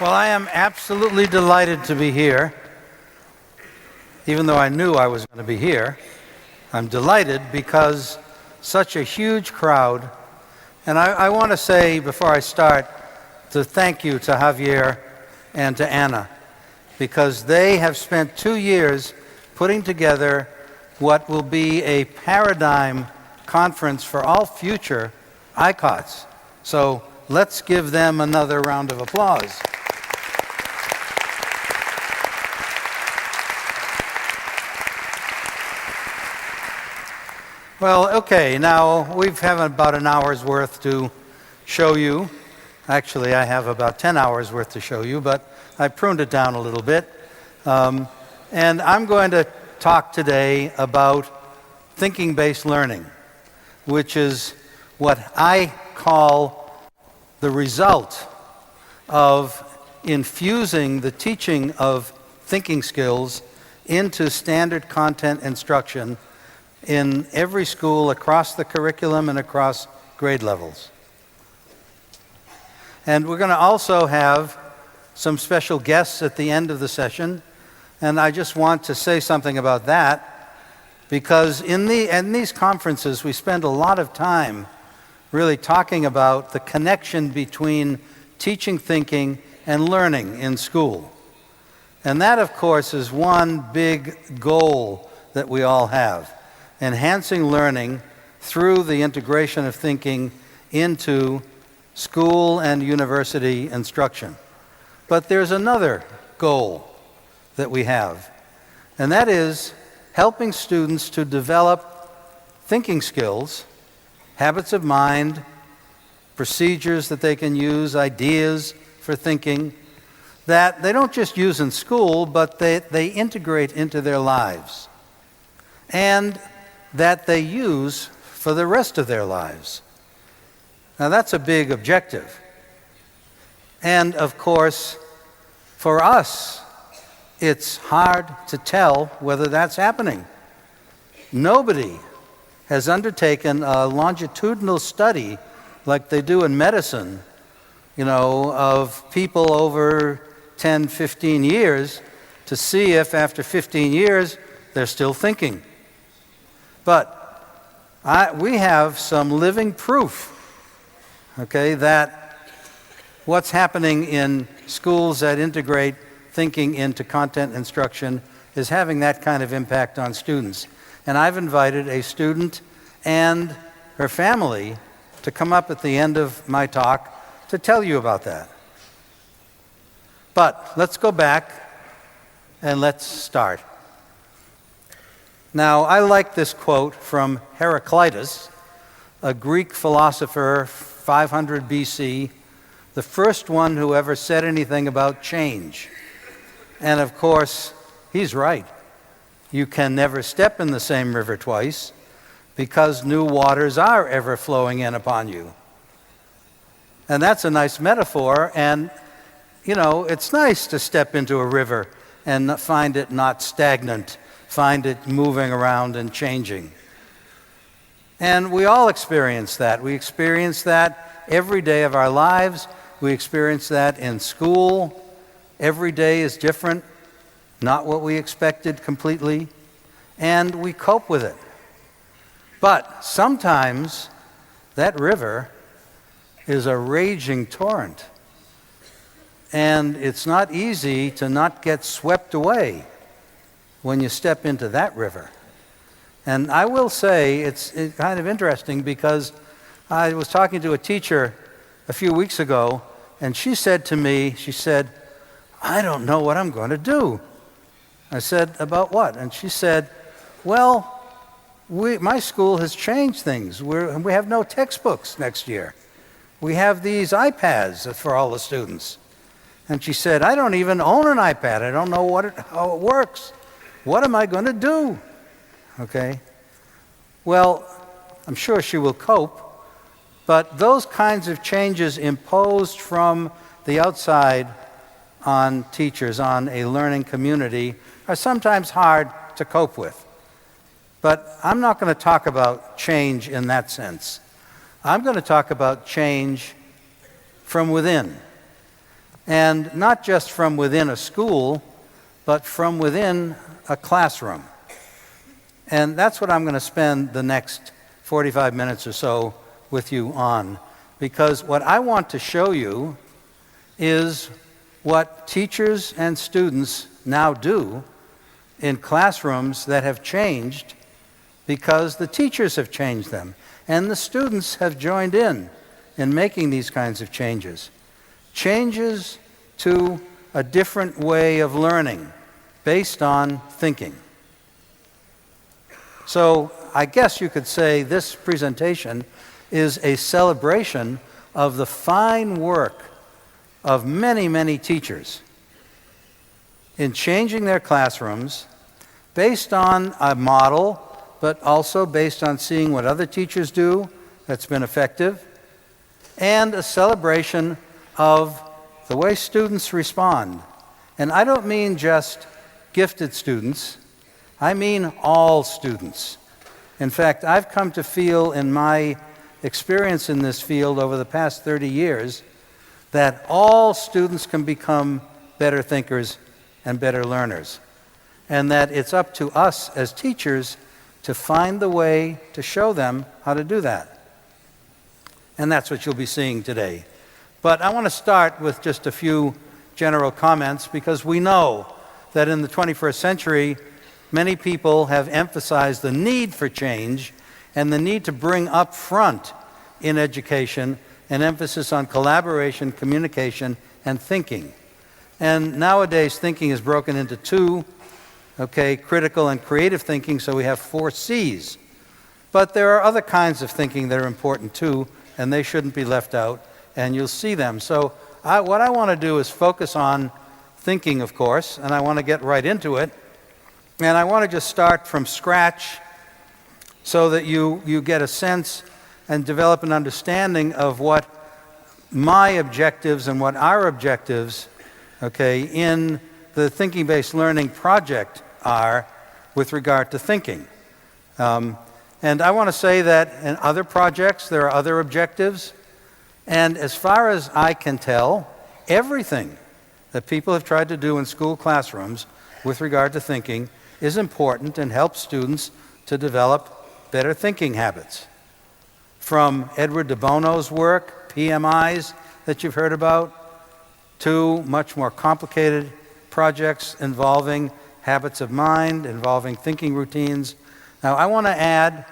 Well, I am absolutely delighted to be here. Even though I knew I was going to be here, I'm delighted because such a huge crowd. And I want to say, before I start, to thank you to Javier and to Anna, because they have spent 2 years putting together what will be a paradigm conference for all future ICOTs. So let's give them another round of applause. Well, okay, now we have about an hour's worth to show you. Actually, I have about 10 hours worth to show you, but I pruned it down a little bit. And I'm going to talk today about thinking-based learning, which is what I call the result of infusing the teaching of thinking skills into standard content instruction in every school across the curriculum and across grade levels. And we're going to also have some special guests at the end of the session, and I just want to say something about that, because in these conferences we spend a lot of time really talking about the connection between teaching thinking and learning in school. And that, of course, is one big goal that we all have: enhancing learning through the integration of thinking into school and university instruction. But there's another goal that we have, and that is helping students to develop thinking skills, habits of mind, procedures that they can use, ideas for thinking, that they don't just use in school, but they integrate into their lives, and that they use for the rest of their lives. Now that's a big objective. And of course, for us, it's hard to tell whether that's happening. Nobody has undertaken a longitudinal study like they do in medicine, of people over 10, 15 years to see if after 15 years they're still thinking. But we have some living proof, that what's happening in schools that integrate thinking into content instruction is having that kind of impact on students. And I've invited a student and her family to come up at the end of my talk to tell you about that. But let's go back and let's start. Now, I like this quote from Heraclitus, a Greek philosopher, 500 BC, the first one who ever said anything about change. And of course, he's right. You can never step in the same river twice, because new waters are ever flowing in upon you. And that's a nice metaphor, and it's nice to step into a river and find it not stagnant, find it moving around and changing. And we all experience that. We experience that every day of our lives. We experience that in school. Every day is different, not what we expected completely, and we cope with it. But sometimes that river is a raging torrent, and it's not easy to not get swept away when you step into that river. And I will say it's kind of interesting, because I was talking to a teacher a few weeks ago, and she said to me, I don't know what I'm going to do. I said, about what? And she said, well, my school has changed things. We have no textbooks next year. We have these iPads for all the students. And she said, I don't even own an iPad. I don't know how it works. What am I going to do? Okay. Well, I'm sure she will cope, but those kinds of changes imposed from the outside on teachers, on a learning community, are sometimes hard to cope with. But I'm not going to talk about change in that sense. I'm going to talk about change from within. And not just from within a school, but from within a classroom. And that's what I'm going to spend the next 45 minutes or so with you on. Because what I want to show you is what teachers and students now do in classrooms that have changed because the teachers have changed them and the students have joined in making these kinds of changes. Changes to a different way of learning based on thinking. So I guess you could say this presentation is a celebration of the fine work of many, many teachers in changing their classrooms based on a model, but also based on seeing what other teachers do that's been effective, and a celebration of the way students respond. And I don't mean just gifted students, I mean all students. In fact, I've come to feel in my experience in this field over the past 30 years that all students can become better thinkers and better learners, and that it's up to us as teachers to find the way to show them how to do that. And that's what you'll be seeing today. But I want to start with just a few general comments because we know that in the 21st century, many people have emphasized the need for change and the need to bring up front in education an emphasis on collaboration, communication, and thinking. And nowadays, thinking is broken into two, critical and creative thinking, so we have 4 C's. But there are other kinds of thinking that are important too, and they shouldn't be left out, and you'll see them. So what I want to do is focus on thinking, of course, and I want to get right into it. And I want to just start from scratch so that you get a sense and develop an understanding of what my objectives and what our objectives, in the Thinking-Based Learning project are with regard to thinking. And I want to say that in other projects, there are other objectives. And as far as I can tell, everything that people have tried to do in school classrooms with regard to thinking is important and helps students to develop better thinking habits. From Edward de Bono's work, PMIs that you've heard about, to much more complicated projects involving habits of mind, involving thinking routines. Now, I want to add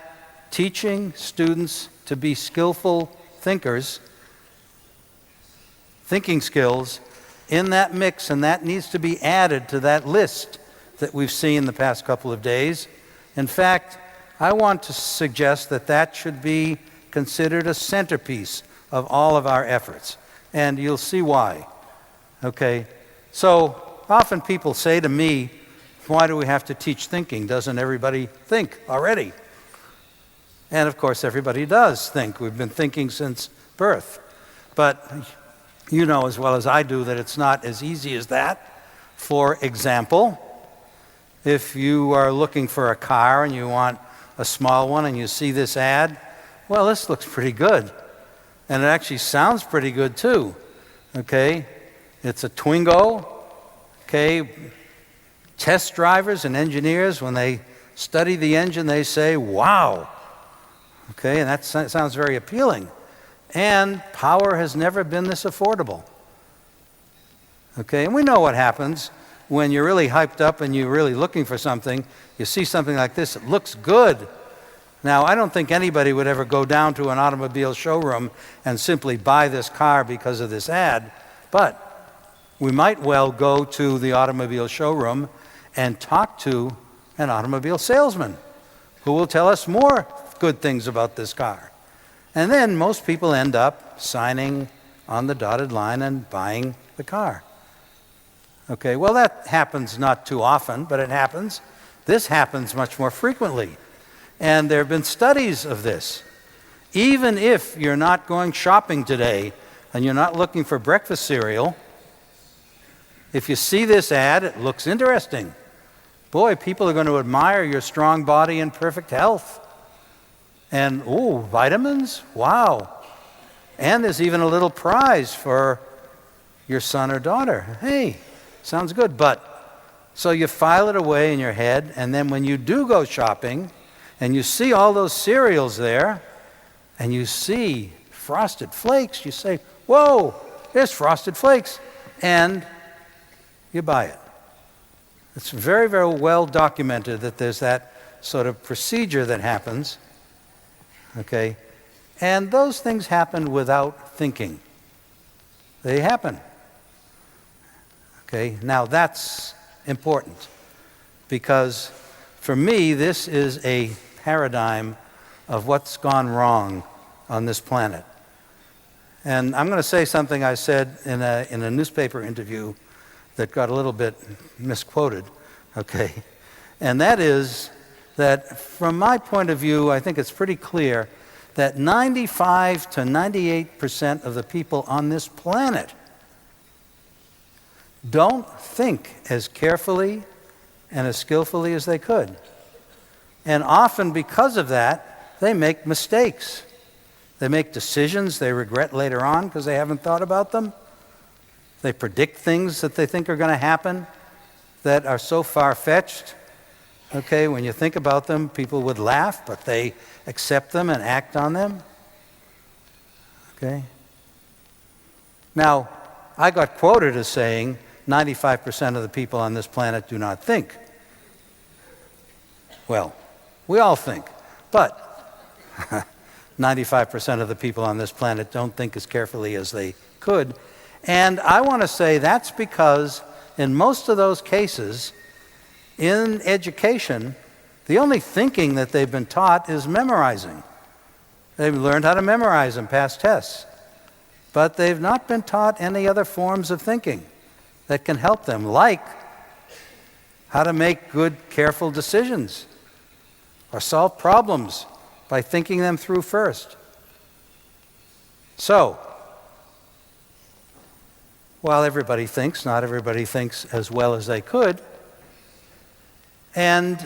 teaching students to be skillful thinkers, thinking skills, in that mix, and that needs to be added to that list that we've seen the past couple of days. In fact, I want to suggest that that should be considered a centerpiece of all of our efforts, and you'll see why. So often people say to me, why do we have to teach thinking? Doesn't everybody think already? And of course, everybody does think. We've been thinking since birth. But you know as well as I do that it's not as easy as that. For example, if you are looking for a car and you want a small one and you see this ad, well, this looks pretty good. And it actually sounds pretty good too. It's a Twingo. Test drivers and engineers, when they study the engine, they say, wow. And that sounds very appealing. And power has never been this affordable. And we know what happens when you're really hyped up and you're really looking for something. You see something like this, it looks good. Now, I don't think anybody would ever go down to an automobile showroom and simply buy this car because of this ad, but we might well go to the automobile showroom and talk to an automobile salesman who will tell us more good things about this car. And then most people end up signing on the dotted line and buying the car. Well, that happens not too often, but it happens. This happens much more frequently. And there have been studies of this. Even if you're not going shopping today and you're not looking for breakfast cereal, if you see this ad, it looks interesting. Boy, people are going to admire your strong body and perfect health. And, vitamins? Wow. And there's even a little prize for your son or daughter. Hey, sounds good, but. So you file it away in your head, and then when you do go shopping and you see all those cereals there and you see Frosted Flakes, you say, whoa, there's Frosted Flakes, and you buy it. It's very, very well documented that there's that sort of procedure that happens, okay? And those things happen without thinking. They happen. Okay, now that's important because for me, this is a paradigm of what's gone wrong on this planet. And I'm going to say something I said in a newspaper interview that got a little bit misquoted, okay? And that is that from my point of view, I think it's pretty clear that 95 to 98% of the people on this planet don't think as carefully and as skillfully as they could. And often because of that, they make mistakes. They make decisions they regret later on because they haven't thought about them. They predict things that they think are going to happen that are so far-fetched. Okay, when you think about them, people would laugh, but they accept them and act on them. Okay? Now, I got quoted as saying 95% of the people on this planet do not think. Well, we all think, but 95% of the people on this planet don't think as carefully as they could. And I want to say that's because in most of those cases, in education, the only thinking that they've been taught is memorizing. They've learned how to memorize and pass tests. But they've not been taught any other forms of thinking that can help them, like how to make good, careful decisions or solve problems by thinking them through first. So, while everybody thinks, not everybody thinks as well as they could. And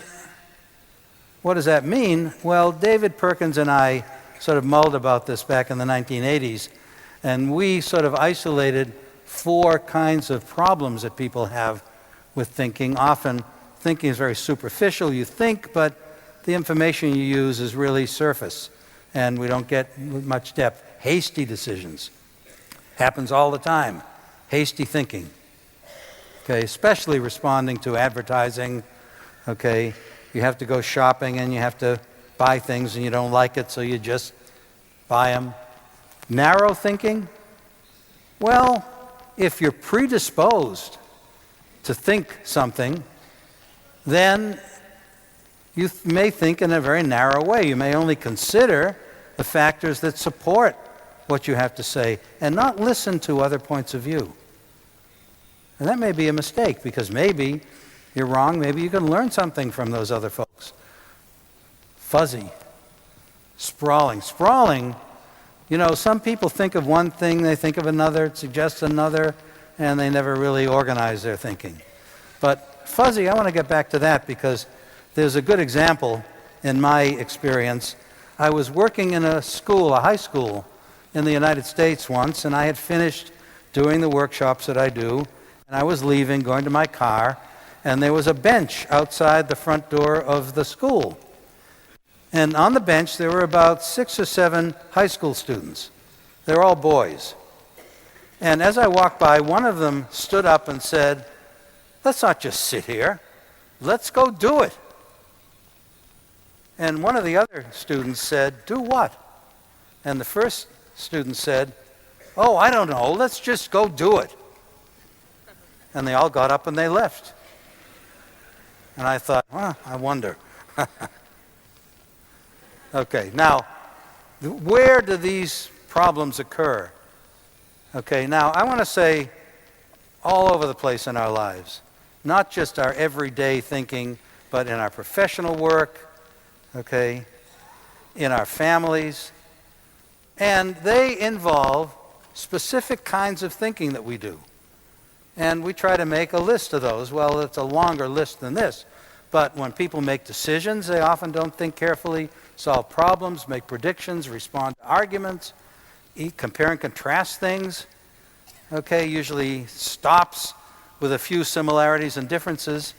what does that mean? Well, David Perkins and I sort of mulled about this back in the 1980s, and we sort of isolated 4 kinds of problems that people have with thinking. Often, thinking is very superficial. You think, but the information you use is really surface, and we don't get much depth. Hasty decisions. Happens all the time. Hasty thinking. Okay, especially responding to advertising. Okay, you have to go shopping and you have to buy things and you don't like it, so you just buy them. Narrow thinking? Well, if you're predisposed to think something, then you may think in a very narrow way. You may only consider the factors that support what you have to say and not listen to other points of view. And that may be a mistake because maybe you're wrong, maybe you can learn something from those other folks. Fuzzy, sprawling. Sprawling, you know, some people think of one thing, they think of another, suggest another, and they never really organize their thinking. But fuzzy, I want to get back to that because there's a good example in my experience. I was working in a school, a high school, in the United States once, and I had finished doing the workshops that I do, and I was leaving, going to my car, and there was a bench outside the front door of the school. And on the bench, there were about 6 or 7 high school students. They were all boys. And as I walked by, one of them stood up and said, "Let's not just sit here. Let's go do it." And one of the other students said, "Do what?" And the first student said, "Oh, I don't know. Let's just go do it." And they all got up and they left. And I thought, I wonder. Okay, now, where do these problems occur? Okay, now I want to say all over the place in our lives, not just our everyday thinking, but in our professional work, okay, in our families, and they involve specific kinds of thinking that we do. And we try to make a list of those. Well, it's a longer list than this. But when people make decisions, they often don't think carefully, solve problems, make predictions, respond to arguments, compare and contrast things. okay, usually stops with a few similarities and differences,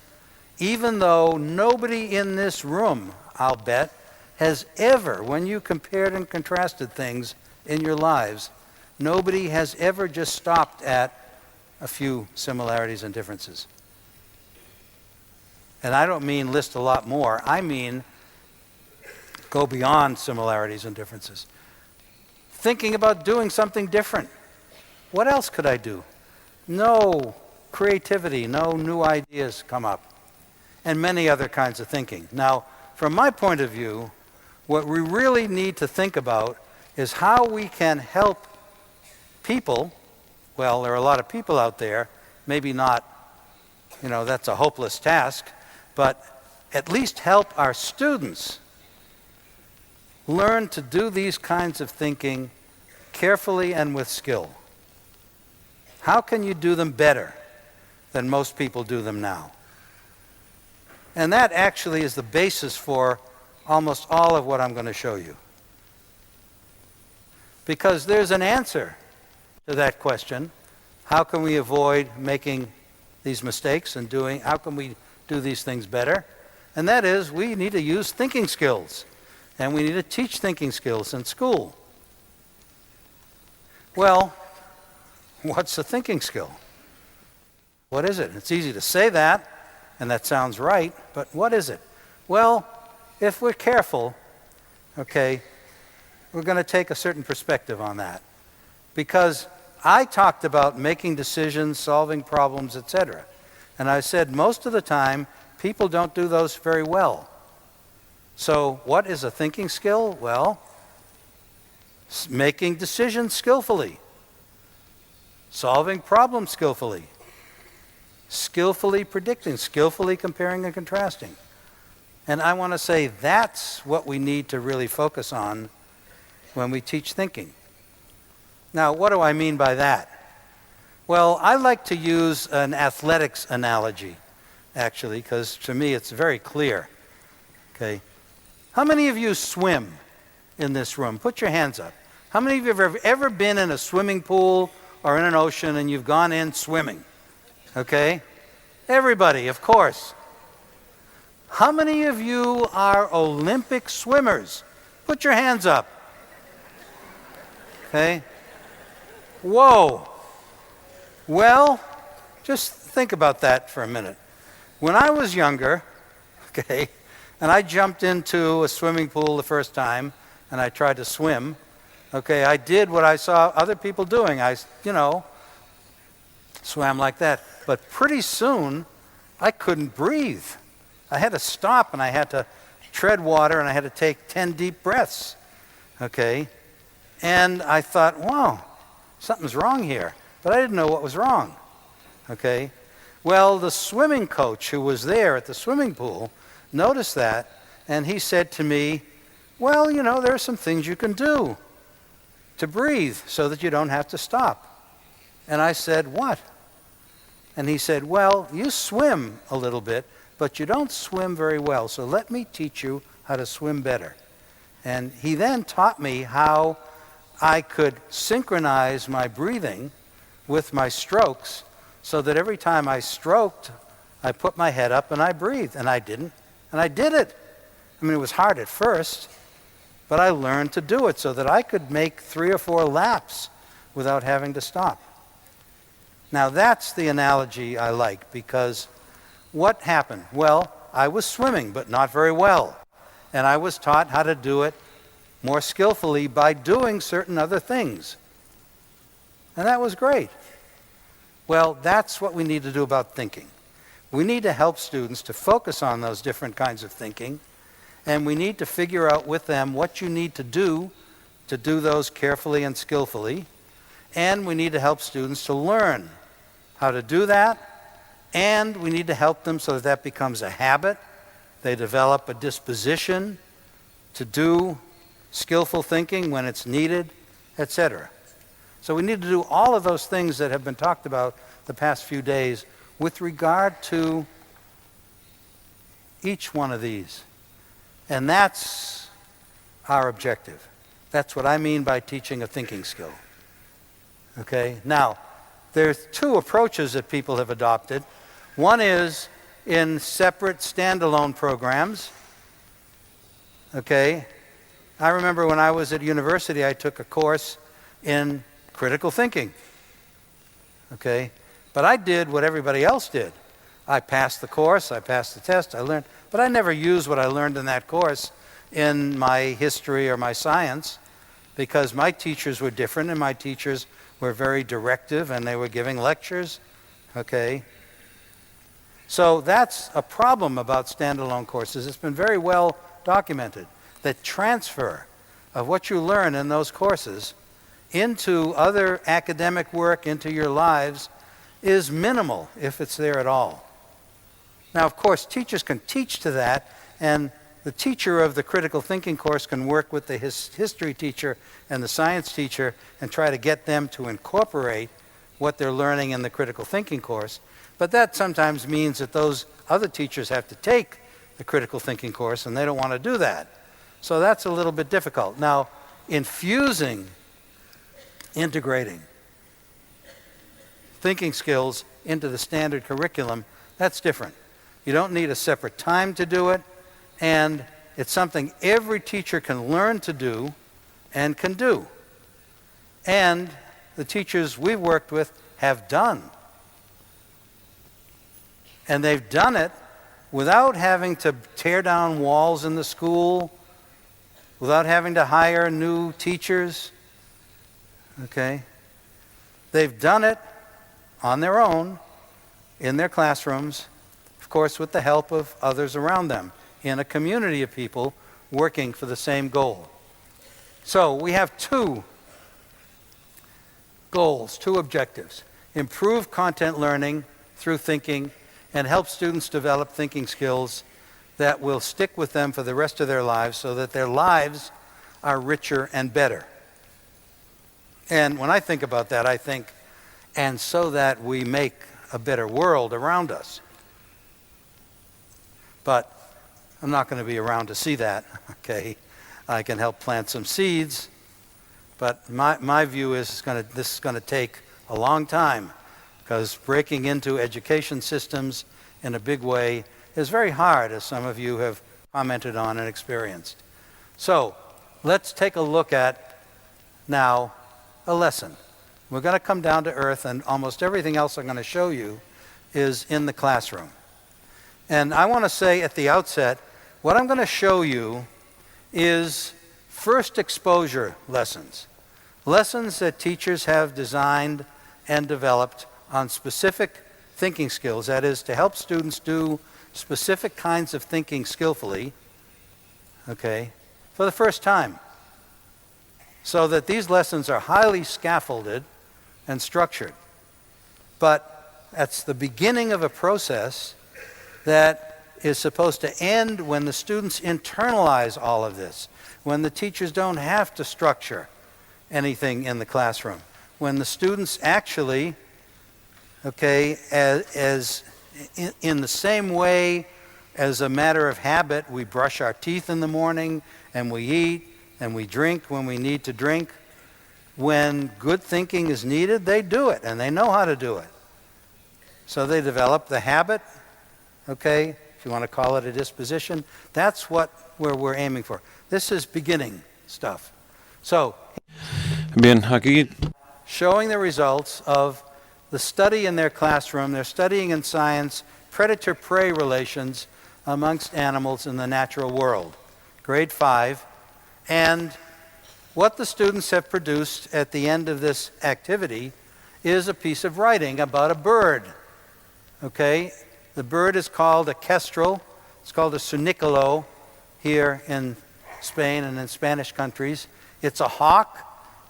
even though nobody in this room, I'll bet, has ever, when you compared and contrasted things in your lives, nobody has ever just stopped at a few similarities and differences. And I don't mean list a lot more. I mean go beyond similarities and differences. Thinking about doing something different. What else could I do? No creativity, no new ideas come up, and many other kinds of thinking. Now, from my point of view, what we really need to think about is how we can help people. Well, there are a lot of people out there, maybe not, that's a hopeless task, but at least help our students learn to do these kinds of thinking carefully and with skill. How can you do them better than most people do them now? And that actually is the basis for almost all of what I'm going to show you. Because there's an answer to that question. How can we avoid making these mistakes and how can we do these things better? And that is, we need to use thinking skills. And we need to teach thinking skills in school. Well, what's a thinking skill? What is it? It's easy to say that, and that sounds right, but what is it? Well, if we're careful, okay, we're going to take a certain perspective on that. Because I talked about making decisions, solving problems, etc. And I said most of the time, people don't do those very well. So what is a thinking skill? Well, making decisions skillfully, solving problems skillfully, skillfully predicting, skillfully comparing and contrasting. And I want to say that's what we need to really focus on when we teach thinking. Now, what do I mean by that? Well, I like to use an athletics analogy, actually, because to me it's very clear. Okay. How many of you swim in this room? Put your hands up. How many of you have ever been in a swimming pool or in an ocean and you've gone in swimming? Okay? Everybody, of course. How many of you are Olympic swimmers? Put your hands up. Okay? Whoa. Well, just think about that for a minute. When I was younger, okay, and I jumped into a swimming pool the first time and I tried to swim, okay, I did what I saw other people doing. I, swam like that. But pretty soon, I couldn't breathe. I had to stop and I had to tread water and I had to take 10 deep breaths, okay? And I thought, wow, something's wrong here. But I didn't know what was wrong, okay? Well, the swimming coach who was there at the swimming pool noticed that, and he said to me, well, there are some things you can do to breathe so that you don't have to stop. And I said, what? And he said, well, you swim a little bit, but you don't swim very well, so let me teach you how to swim better. And he then taught me how I could synchronize my breathing with my strokes so that every time I stroked, I put my head up and I breathed, and I didn't. And I did it. I mean, it was hard at first, but I learned to do it so that I could make 3 or 4 laps without having to stop. Now, that's the analogy I like, because what happened? Well, I was swimming, but not very well. And I was taught how to do it more skillfully by doing certain other things. And that was great. Well, that's what we need to do about thinking. We need to help students to focus on those different kinds of thinking, and we need to figure out with them what you need to do those carefully and skillfully, and we need to help students to learn how to do that, and we need to help them so that that becomes a habit. They develop a disposition to do skillful thinking when it's needed, etc. So we need to do all of those things that have been talked about the past few days with regard to each one of these. And that's our objective. That's what I mean by teaching a thinking skill. Okay? Now, there's two approaches that people have adopted. One is in separate standalone programs. Okay? I remember when I was at university, I took a course in critical thinking. Okay? But I did what everybody else did. I passed the course, I passed the test, I learned, but I never used what I learned in that course in my history or my science, because my teachers were different and my teachers were very directive and they were giving lectures. Okay? So that's a problem about standalone courses. It's been very well documented that transfer of what you learn in those courses into other academic work, into your lives, is minimal if it's there at all. Now, of course, teachers can teach to that, and the teacher of the critical thinking course can work with the history teacher and the science teacher and try to get them to incorporate what they're learning in the critical thinking course. But that sometimes means that those other teachers have to take the critical thinking course, and they don't want to do that. So that's a little bit difficult. Now, integrating thinking skills into the standard curriculum, that's different. You don't need a separate time to do it, and it's something every teacher can learn to do and can do. And the teachers we've worked with have done. And they've done it without having to tear down walls in the school, without having to hire new teachers. Okay? They've done it on their own, in their classrooms, of course with the help of others around them, in a community of people working for the same goal. So we have two goals, two objectives. Improve content learning through thinking and help students develop thinking skills that will stick with them for the rest of their lives so that their lives are richer and better. And when I think about that, I think, and so that we make a better world around us. But I'm not going to be around to see that, okay? I can help plant some seeds, but my view is this is going to take a long time, because breaking into education systems in a big way is very hard, as some of you have commented on and experienced. So let's take a look at now a lesson. We're going to come down to earth, and almost everything else I'm going to show you is in the classroom. And I want to say at the outset, what I'm going to show you is first exposure lessons. Lessons that teachers have designed and developed on specific thinking skills, that is, to help students do specific kinds of thinking skillfully, okay, for the first time. So that these lessons are highly scaffolded and structured. But that's the beginning of a process that is supposed to end when the students internalize all of this, when the teachers don't have to structure anything in the classroom, when the students actually, okay, as in the same way as a matter of habit, we brush our teeth in the morning and we eat and we drink when we need to drink. When good thinking is needed, they do it, and they know how to do it. So they develop the habit, okay, if you want to call it a disposition. That's where we're aiming for. This is beginning stuff. So, Bien, aquí showing the results of the study in their classroom. They're studying in science predator-prey relations amongst animals in the natural world. Grade 5. And what the students have produced at the end of this activity is a piece of writing about a bird. Okay? The bird is called a kestrel. It's called a suniculo here in Spain and in Spanish countries. It's a hawk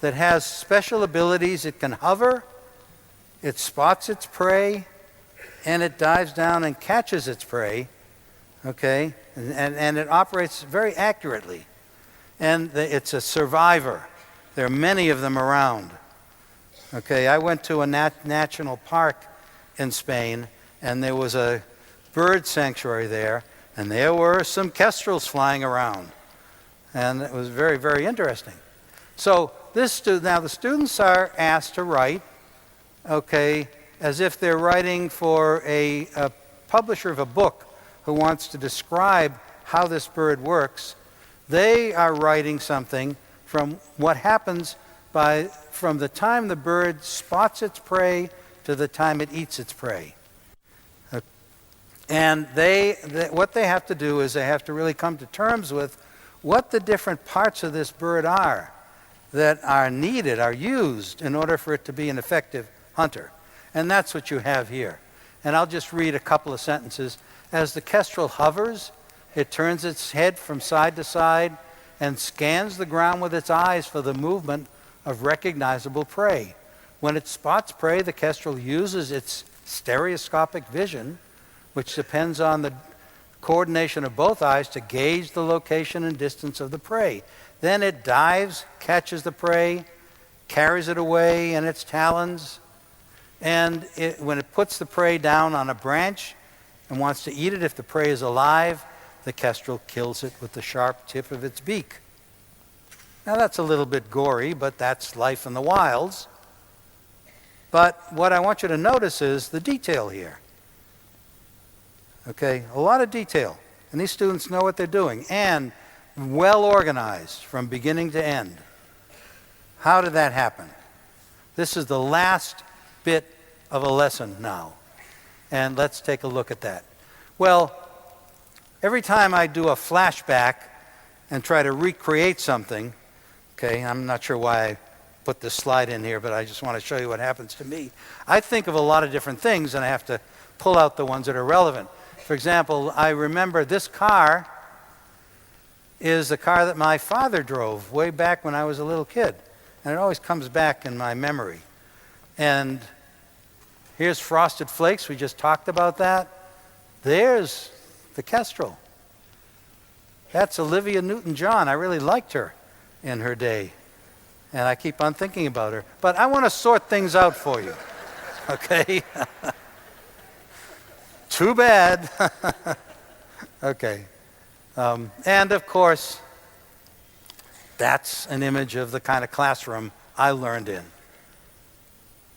that has special abilities. It can hover, it spots its prey, and it dives down and catches its prey. Okay? And it operates very accurately. And it's a survivor. There are many of them around. Okay, I went to a national park in Spain, and there was a bird sanctuary there, and there were some kestrels flying around. And it was very, very interesting. So now the students are asked to write okay, as if they're writing for a publisher of a book who wants to describe how this bird works. They are writing something from what happens from the time the bird spots its prey to the time it eats its prey. And what they have to do is they have to really come to terms with what the different parts of this bird are that are needed, are used in order for it to be an effective hunter. And that's what you have here. And I'll just read a couple of sentences. As the kestrel hovers, it turns its head from side to side and scans the ground with its eyes for the movement of recognizable prey. When it spots prey, the kestrel uses its stereoscopic vision, which depends on the coordination of both eyes, to gauge the location and distance of the prey. Then it dives, catches the prey, carries it away in its talons, and when it puts the prey down on a branch and wants to eat it, if the prey is alive, the kestrel kills it with the sharp tip of its beak. Now that's a little bit gory, but that's life in the wilds. But what I want you to notice is the detail here. Okay, a lot of detail. And these students know what they're doing, and well organized from beginning to end. How did that happen? This is the last bit of a lesson now. And let's take a look at that. Well, every time I do a flashback and try to recreate something, okay, I'm not sure why I put this slide in here, but I just want to show you what happens to me. I think of a lot of different things, and I have to pull out the ones that are relevant. For example, I remember this car is the car that my father drove way back when I was a little kid. And it always comes back in my memory. And here's Frosted Flakes. We just talked about that. There's the kestrel. That's Olivia Newton-John. I really liked her in her day. And I keep on thinking about her. But I want to sort things out for you. Okay? Too bad. Okay. And of course, that's an image of the kind of classroom I learned in.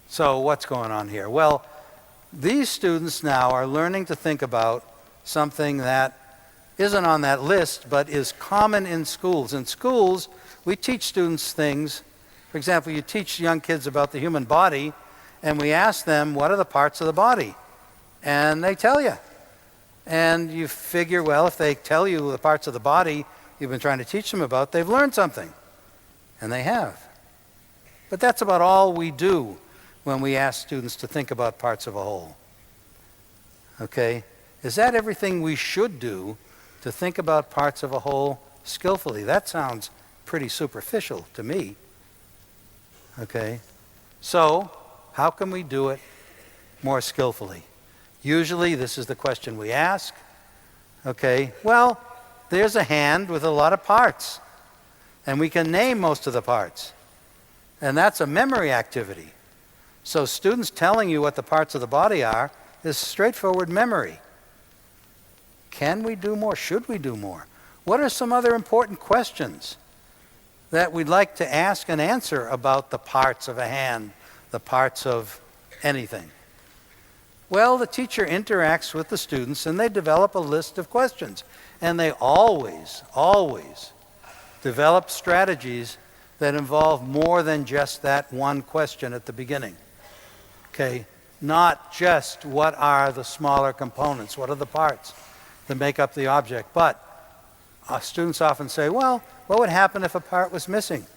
So what's going on here? Well, these students now are learning to think about something that isn't on that list, but is common in schools. In schools, we teach students things. For example, you teach young kids about the human body, and we ask them, what are the parts of the body? And they tell you. And you figure, well, if they tell you the parts of the body you've been trying to teach them about, they've learned something. And they have. But that's about all we do when we ask students to think about parts of a whole. Okay? Is that everything we should do to think about parts of a whole skillfully? That sounds pretty superficial to me. Okay? So, how can we do it more skillfully? Usually, this is the question we ask. Okay, well, there's a hand with a lot of parts, and we can name most of the parts. And that's a memory activity. So students telling you what the parts of the body are is straightforward memory. Can we do more? Should we do more? What are some other important questions that we'd like to ask and answer about the parts of a hand, the parts of anything? Well, the teacher interacts with the students, and they develop a list of questions. And they always, always develop strategies that involve more than just that one question at the beginning. Okay, not just what are the smaller components, what are the parts that make up the object, but students often say, well, what would happen if a part was missing?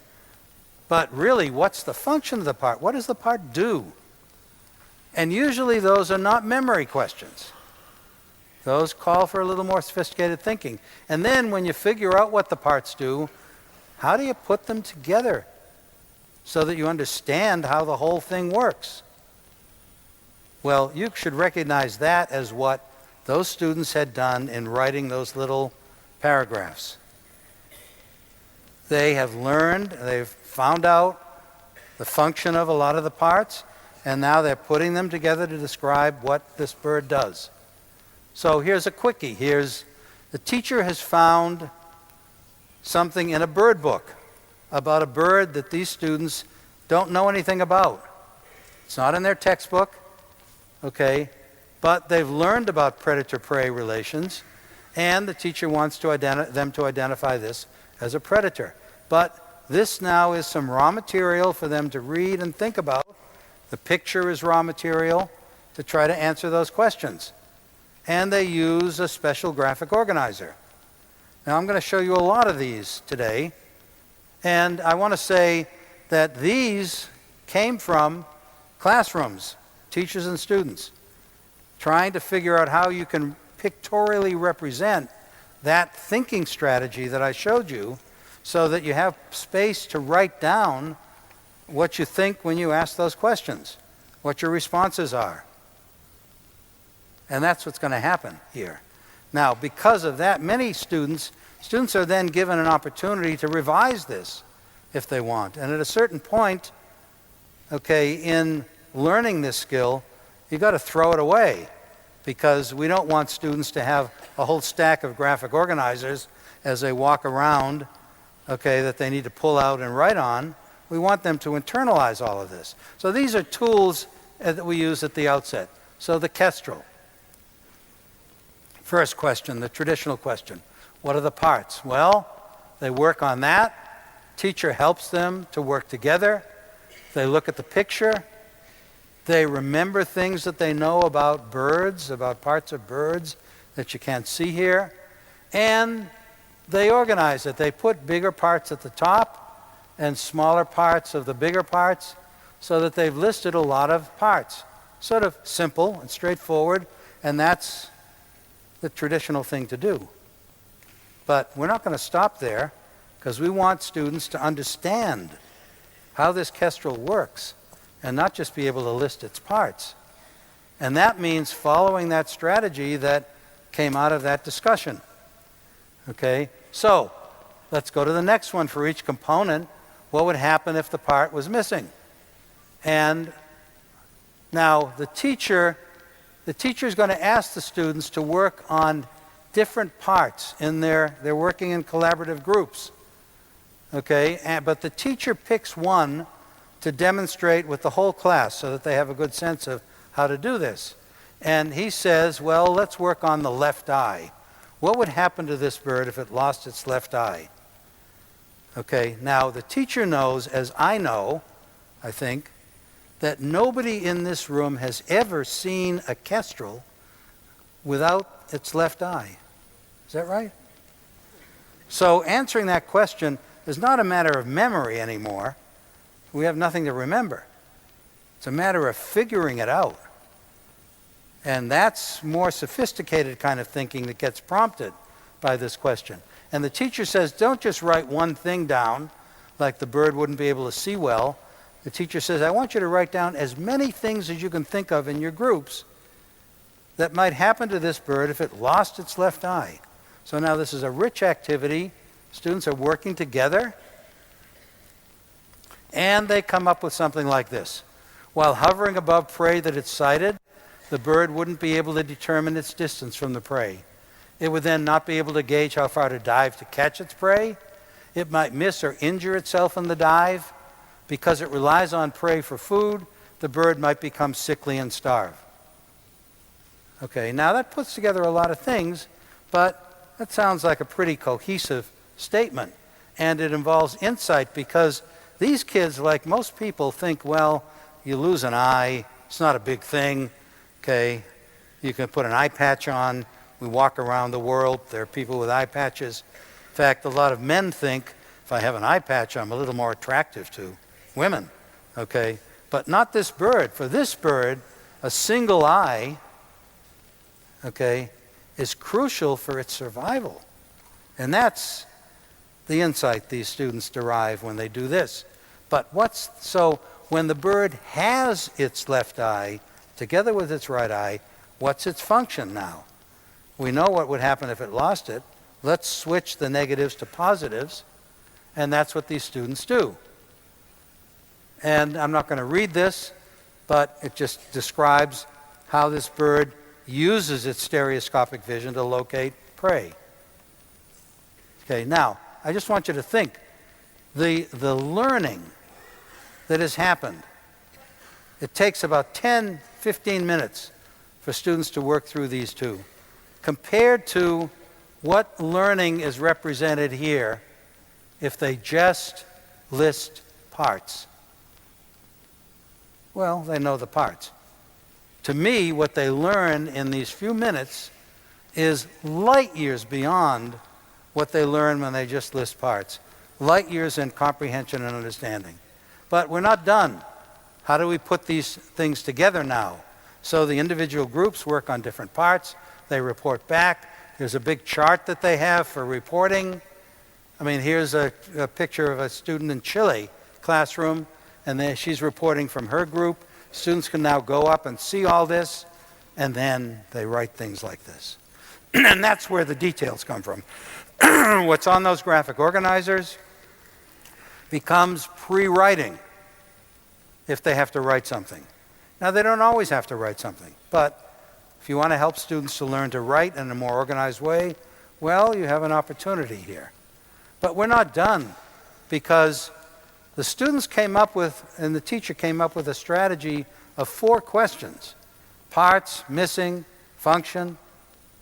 But really, what's the function of the part? What does the part do? And usually those are not memory questions. Those call for a little more sophisticated thinking. And then when you figure out what the parts do, how do you put them together so that you understand how the whole thing works? Well, you should recognize that as what those students had done in writing those little paragraphs. They have learned, they've found out the function of a lot of the parts, and now they're putting them together to describe what this bird does. So here's a quickie. Here's the teacher has found something in a bird book about a bird that these students don't know anything about. It's not in their textbook, okay? But they've learned about predator-prey relations, and the teacher wants them to identify this as a predator. But this now is some raw material for them to read and think about. The picture is raw material to try to answer those questions. And they use a special graphic organizer. Now I'm going to show you a lot of these today. And I want to say that these came from classrooms, teachers and students, trying to figure out how you can pictorially represent that thinking strategy that I showed you so that you have space to write down what you think when you ask those questions, what your responses are. And that's what's going to happen here. Now, because of that, many students are then given an opportunity to revise this if they want. And at a certain point, okay, in learning this skill, you've got to throw it away because we don't want students to have a whole stack of graphic organizers as they walk around, okay, that they need to pull out and write on. We want them to internalize all of this. So these are tools that we use at the outset. So the Kestrel. First question, the traditional question. What are the parts? Well, they work on that. Teacher helps them to work together. They look at the picture. They remember things that they know about birds, about parts of birds that you can't see here. And they organize it. They put bigger parts at the top and smaller parts of the bigger parts so that they've listed a lot of parts. Sort of simple and straightforward, and that's the traditional thing to do. But we're not going to stop there because we want students to understand how this Kestrel works and not just be able to list its parts. And that means following that strategy that came out of that discussion. Okay, so let's go to the next one for each component. What would happen if the part was missing? And now the teacher is going to ask the students to work on different parts in they're working in collaborative groups. Okay, but the teacher picks one to demonstrate with the whole class so that they have a good sense of how to do this. And he says, well, let's work on the left eye. What would happen to this bird if it lost its left eye? Okay, now the teacher knows, as I know, I think, that nobody in this room has ever seen a kestrel without its left eye. Is that right? So answering that question is not a matter of memory anymore. We have nothing to remember. It's a matter of figuring it out. And that's more sophisticated kind of thinking that gets prompted by this question. And the teacher says, don't just write one thing down, like the bird wouldn't be able to see well. The teacher says, I want you to write down as many things as you can think of in your groups that might happen to this bird if it lost its left eye. So now this is a rich activity. Students are working together, and they come up with something like this. While hovering above prey that it sighted, the bird wouldn't be able to determine its distance from the prey. It would then not be able to gauge how far to dive to catch its prey. It might miss or injure itself in the dive. Because it relies on prey for food, the bird might become sickly and starve. Okay, now that puts together a lot of things, but that sounds like a pretty cohesive statement. And it involves insight because these kids, like most people, think, well, you lose an eye, it's not a big thing. Okay, you can put an eye patch on. We walk around the world, there are people with eye patches. In fact, a lot of men think, if I have an eye patch, I'm a little more attractive to women, okay? But not this bird. For this bird, a single eye, okay, is crucial for its survival. And that's the insight these students derive when they do this. But so when the bird has its left eye together with its right eye, what's its function now? We know what would happen if it lost it. Let's switch the negatives to positives, and that's what these students do. And I'm not going to read this, but it just describes how this bird uses its stereoscopic vision to locate prey. Okay, now, I just want you to think. The learning that has happened It takes about 10, 15 minutes for students to work through these two, compared to what learning is represented here if they just list parts. Well, they know the parts. To me, what they learn in these few minutes is light years beyond what they learn when they just list parts. Light years in comprehension and understanding. But we're not done. How do we put these things together now? So the individual groups work on different parts. They report back. There's a big chart that they have for reporting. I mean, here's a picture of a student in Chile classroom, and she's reporting from her group. Students can now go up and see all this, and then they write things like this. And that's where the details come from. What's on those graphic organizers becomes pre-writing if they have to write something. Now, they don't always have to write something, but if you want to help students to learn to write in a more organized way, well, you have an opportunity here. But we're not done, because the students came up with, and the teacher came up with a strategy of 4 questions: parts, missing, function,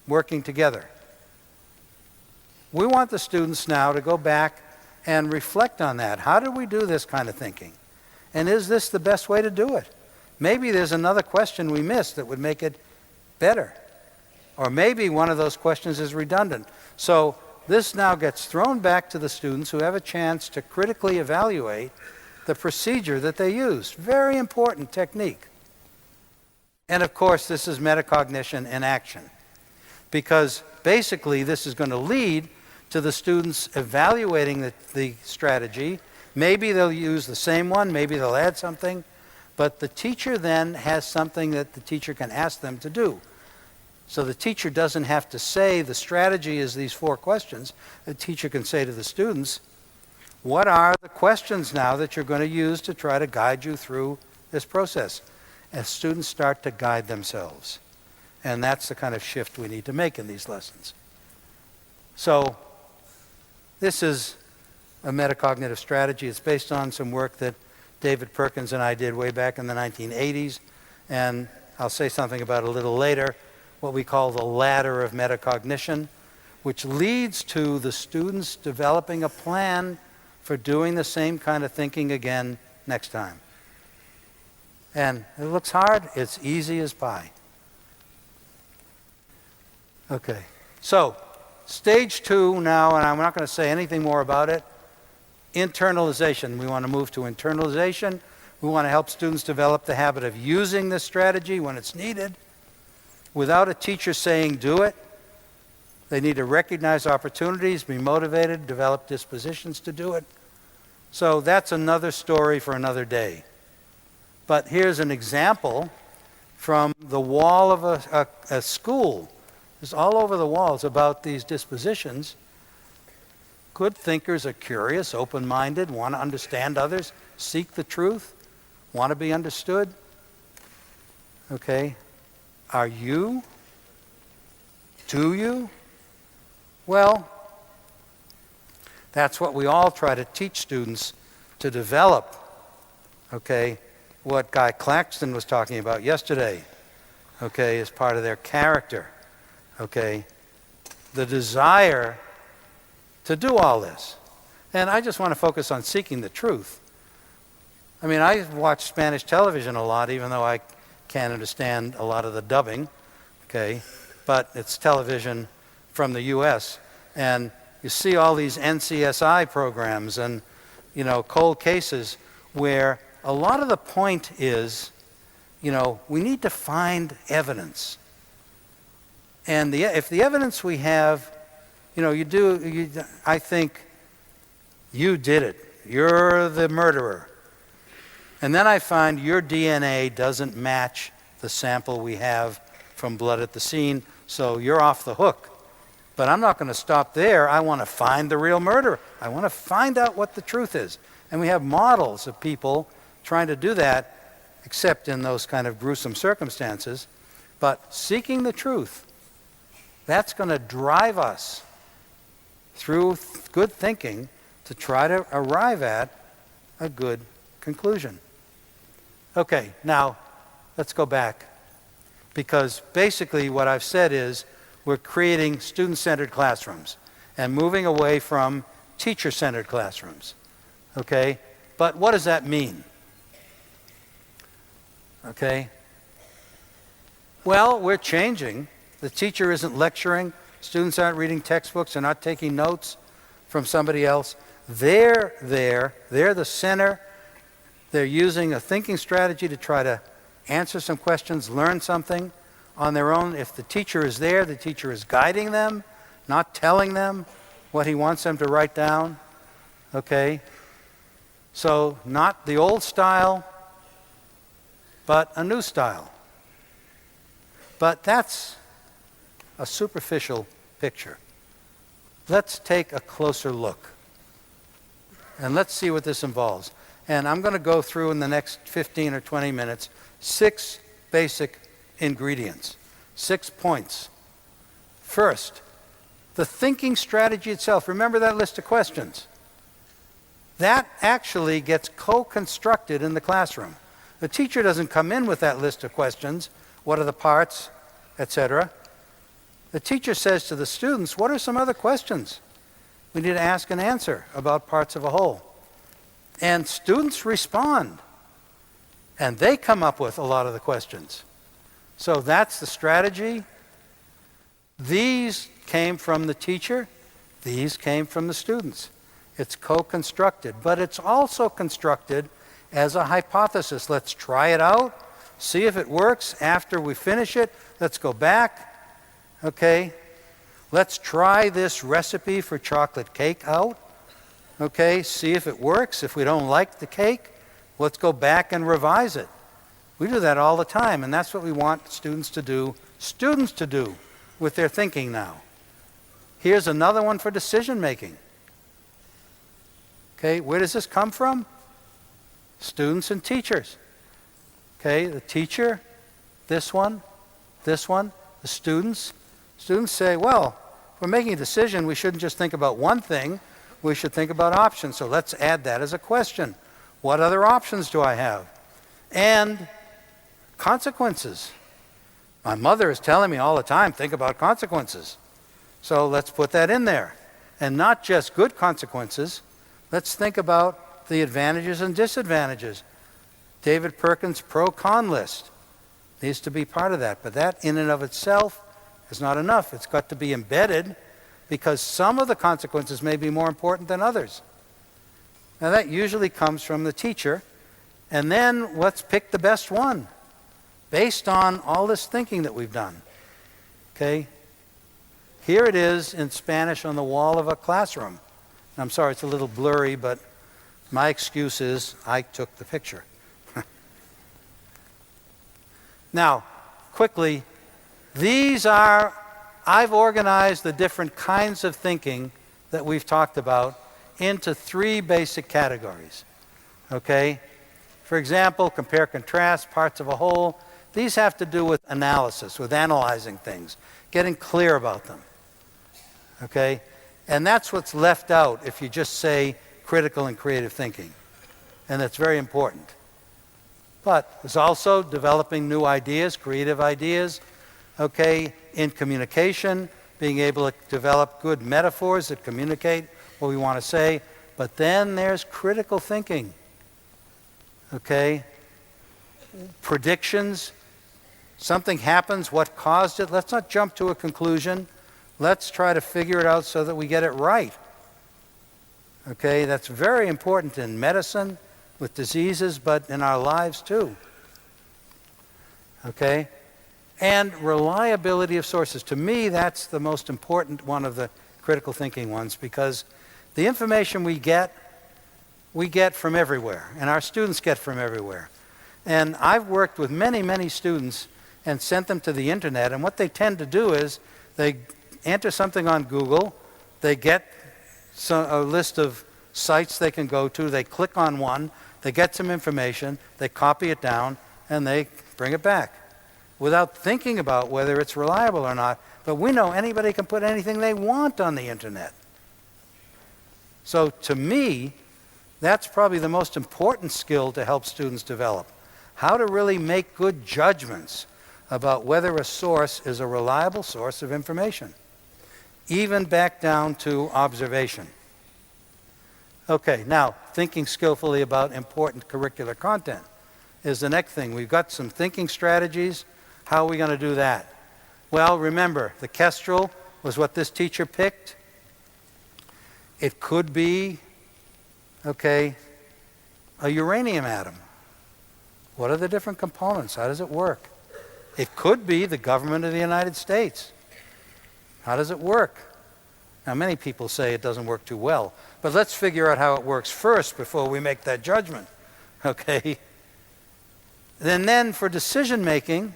working together. We want the students now to go back and reflect on that. How do we do this kind of thinking? And is this the best way to do it? Maybe there's another question we missed that would make it better. Or maybe one of those questions is redundant. So this now gets thrown back to the students, who have a chance to critically evaluate the procedure that they used. Very important technique. And of course, this is metacognition in action, because basically this is going to lead to the students evaluating the strategy. Maybe they'll use the same one, maybe they'll add something, but the teacher then has something that the teacher can ask them to do. So the teacher doesn't have to say the strategy is these 4 questions. The teacher can say to the students, what are the questions now that you're going to use to try to guide you through this process? As students start to guide themselves. And that's the kind of shift we need to make in these lessons. So this is a metacognitive strategy. It's based on some work that David Perkins and I did way back in the 1980s. And I'll say something about it a little later, what we call the ladder of metacognition, which leads to the students developing a plan for doing the same kind of thinking again next time. And it looks hard, it's easy as pie. Okay, so stage 2 now, and I'm not going to say anything more about it. Internalization. We want to move to internalization. We want to help students develop the habit of using this strategy when it's needed, without a teacher saying do it. They need to recognize opportunities, be motivated, develop dispositions to do it. So that's another story for another day. But here's an example from the wall of a school. It's all over the walls about these dispositions. Good thinkers are curious, open-minded, want to understand others, seek the truth, want to be understood. Okay, are you? Do you? Well, that's what we all try to teach students to develop. Okay, what Guy Claxton was talking about yesterday, okay, is part of their character. Okay, the desire to do all this. And I just want to focus on seeking the truth. I mean, I watch Spanish television a lot, even though I can't understand a lot of the dubbing, okay, but it's television from the U.S., and you see all these NCSI programs and, you know, cold cases where a lot of the point is, you know, we need to find evidence. And if the evidence we have, you know, I think you did it. You're the murderer. And then I find your DNA doesn't match the sample we have from blood at the scene, so you're off the hook. But I'm not going to stop there. I want to find the real murderer. I want to find out what the truth is. And we have models of people trying to do that, except in those kind of gruesome circumstances. But seeking the truth, that's going to drive us through good thinking to try to arrive at a good conclusion. Okay, now let's go back. Because basically what I've said is we're creating student-centered classrooms and moving away from teacher-centered classrooms. Okay? But what does that mean? Okay? Well, we're changing. The teacher isn't lecturing. Students aren't reading textbooks. They're not taking notes from somebody else. They're there. They're the center. They're using a thinking strategy to try to answer some questions, learn something on their own. If the teacher is there, the teacher is guiding them, not telling them what he wants them to write down. Okay? So not the old style, but a new style. But that's a superficial picture. Let's take a closer look. And let's see what this involves. And I'm going to go through in the next 15 or 20 minutes 6 basic ingredients, 6 points. First, the thinking strategy itself. Remember that list of questions? That actually gets co-constructed in the classroom. The teacher doesn't come in with that list of questions. What are the parts, etc. The teacher says to the students, what are some other questions we need to ask and answer about parts of a whole? And students respond. And they come up with a lot of the questions. So that's the strategy. These came from the teacher. These came from the students. It's co-constructed, but it's also constructed as a hypothesis. Let's try it out, see if it works. After we finish it, let's go back. Okay, let's try this recipe for chocolate cake out. Okay, see if it works. If we don't like the cake, let's go back and revise it. We do that all the time, and that's what we want students to do with their thinking now. Here's another one for decision making. Okay, where does this come from? Students and teachers. Okay, the teacher, this one, the students. Students say, well, if we're making a decision, we shouldn't just think about one thing, we should think about options. So let's add that as a question. What other options do I have? And consequences. My mother is telling me all the time, think about consequences. So let's put that in there. And not just good consequences. Let's think about the advantages and disadvantages. David Perkins' pro-con list needs to be part of that. But that in and of itself is not enough. It's got to be embedded because some of the consequences may be more important than others. Now that usually comes from the teacher. And then let's pick the best one based on all this thinking that we've done. Okay? Here it is in Spanish on the wall of a classroom. I'm sorry, it's a little blurry, but my excuse is I took the picture. Now, quickly, I've organized the different kinds of thinking that we've talked about into 3 basic categories. Okay? For example, compare, contrast, parts of a whole. These have to do with analysis, with analyzing things, getting clear about them. Okay? And that's what's left out if you just say critical and creative thinking. And that's very important. But there's also developing new ideas, creative ideas, okay, in communication, being able to develop good metaphors that communicate what we want to say. But then there's critical thinking, okay? Predictions, something happens, what caused it? Let's not jump to a conclusion. Let's try to figure it out so that we get it right. Okay, that's very important in medicine, with diseases, but in our lives too. Okay? And reliability of sources. To me, that's the most important one of the critical thinking ones because the information we get from everywhere, and our students get from everywhere. And I've worked with many, many students and sent them to the internet, and what they tend to do is they enter something on Google, they get a list of sites they can go to, they click on one, they get some information, they copy it down, and they bring it back without thinking about whether it's reliable or not. But we know anybody can put anything they want on the internet. So to me, that's probably the most important skill to help students develop. how to really make good judgments about whether a source is a reliable source of information, even back down to observation. Okay, now, thinking skillfully about important curricular content is the next thing. We've got some thinking strategies. How are we going to do that? Well, remember, the Kestrel was what this teacher picked. It could be, okay, a uranium atom. What are the different components? How does it work? It could be the government of the United States. How does it work? Now, many people say it doesn't work too well, but let's figure out how it works first before we make that judgment, okay? And then for decision making,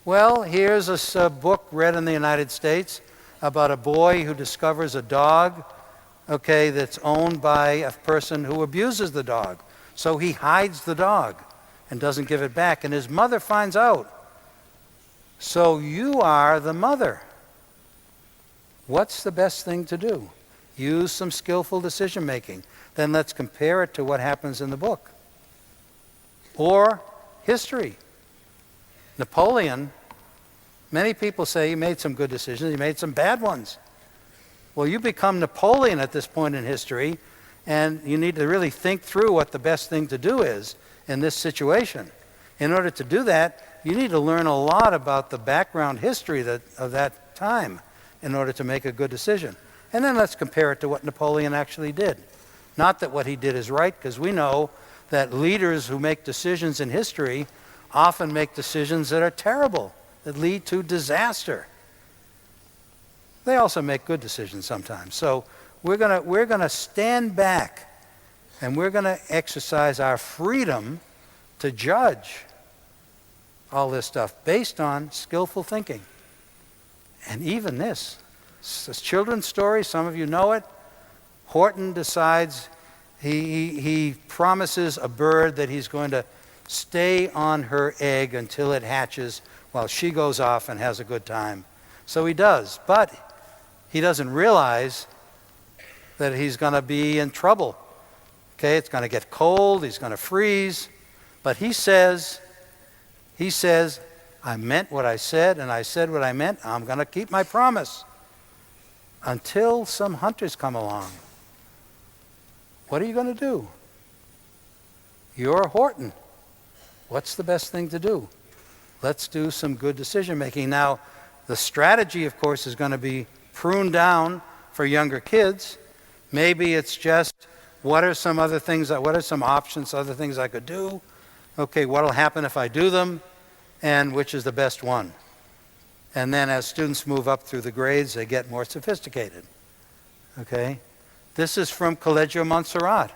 well, here's a book read in the United States about a boy who discovers a dog, okay, that's owned by a person who abuses the dog. So he hides the dog and doesn't give it back, and his mother finds out. So you are the mother. What's the best thing to do? Use some skillful decision making. Then let's compare it to what happens in the book. Or history. Napoleon, many people say he made some good decisions, he made some bad ones. Well, you become Napoleon at this point in history, and you need to really think through what the best thing to do is in this situation. In order to do that, you need to learn a lot about the background history of that time in order to make a good decision. And then let's compare it to what Napoleon actually did. Not that what he did is right, because we know that leaders who make decisions in history often make decisions that are terrible, that lead to disaster. They also make good decisions sometimes. So we're going to stand back and we're going to exercise our freedom to judge all this stuff based on skillful thinking. And even this children's story, some of you know it. Horton decides, he promises a bird that he's going to stay on her egg until it hatches while she goes off and has a good time. So he does, but he doesn't realize that he's going to be in trouble. Okay, it's going to get cold, he's going to freeze, but he says, I meant what I said, and I said what I meant. I'm going to keep my promise until some hunters come along. What are you going to do? You're Horton. What's the best thing to do? Let's do some good decision making. Now, the strategy, of course, is going to be pruned down for younger kids. Maybe it's just, what are some other things, what are some options, other things I could do? Okay, what will happen if I do them? And which is the best one? And then as students move up through the grades, they get more sophisticated. Okay? This is from Collegio Montserrat,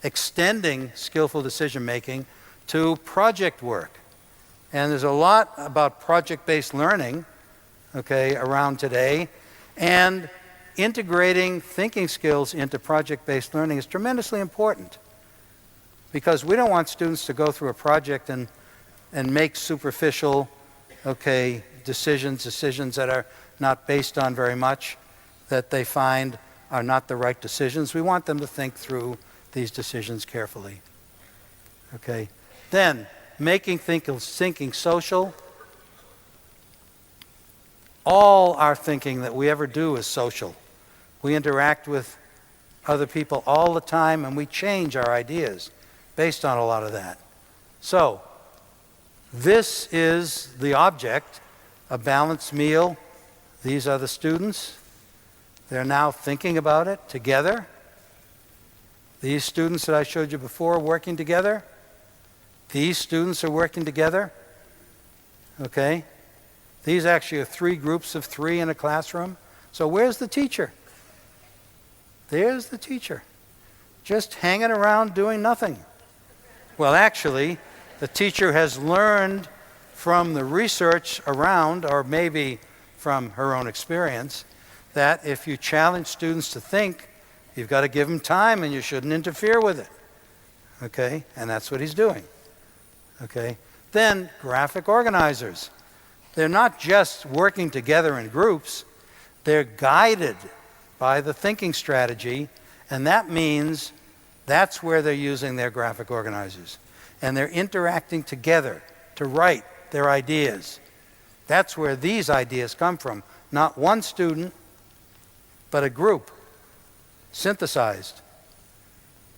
extending skillful decision making to project work. And there's a lot about project-based learning, okay, around today. And integrating thinking skills into project-based learning is tremendously important, because we don't want students to go through a project and make superficial, okay, decisions that are not based on very much, that they find are not the right decisions. We want them to think through these decisions carefully. Okay. Then, making thinking social. All our thinking that we ever do is social. We interact with other people all the time, and we change our ideas based on a lot of that. So, this is the object, a balanced meal. These are the students. They're now thinking about it together. These students that I showed you before working together. These students are working together. Okay? These actually are 3 groups of 3 in a classroom. So where's the teacher? There's the teacher, just hanging around doing nothing. Well, actually, the teacher has learned from the research around, or maybe from her own experience, that if you challenge students to think, you've got to give them time and you shouldn't interfere with it. Okay? And that's what he's doing. Okay? Then, graphic organizers. They're not just working together in groups, they're guided by the thinking strategy, and that means that's where they're using their graphic organizers. and they're interacting together to write their ideas. That's where these ideas come from. Not one student, but a group, synthesized.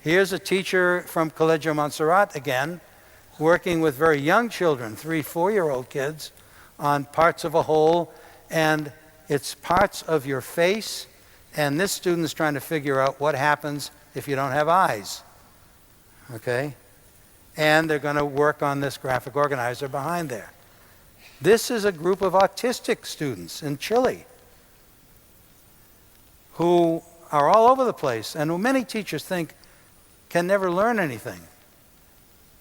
Here's a teacher from Colegio Montserrat again, working with very young children, 3, 4-year-old kids, on parts of a whole, and it's parts of your face, and this student is trying to figure out what happens if you don't have eyes. Okay? And they're going to work on this graphic organizer behind there. This is a group of autistic students in Chile who are all over the place, and who many teachers think can never learn anything.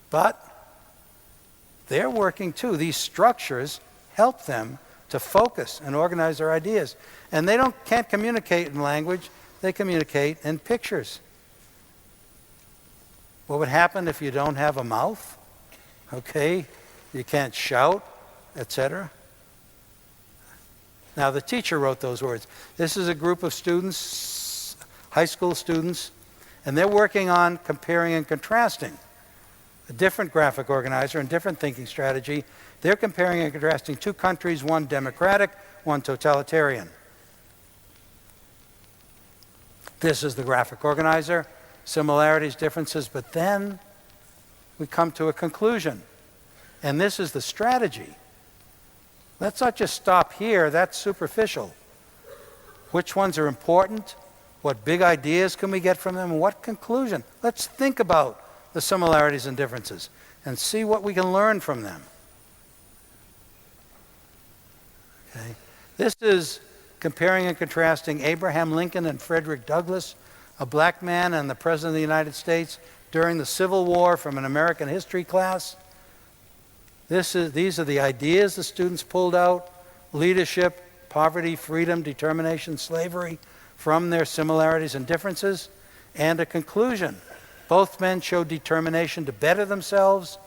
But they're working too. These structures help them to focus and organize their ideas. And they can't communicate in language, they communicate in pictures. What would happen if you don't have a mouth? Okay, you can't shout, etc. Now the teacher wrote those words. This is a group of students, high school students, and they're working on comparing and contrasting. A different graphic organizer and different thinking strategy. They're comparing and contrasting 2 countries, one democratic, one totalitarian. This is the graphic organizer, similarities, differences, but then we come to a conclusion. And this is the strategy. Let's not just stop here, that's superficial. Which ones are important? What big ideas can we get from them? And what conclusion? Let's think about the similarities and differences and see what we can learn from them. Okay. This is comparing and contrasting Abraham Lincoln and Frederick Douglass, a black man and the President of the United States during the Civil War, from an American history class. These are the ideas the students pulled out: leadership, poverty, freedom, determination, slavery, from their similarities and differences, and a conclusion. Both men showed determination to better themselves,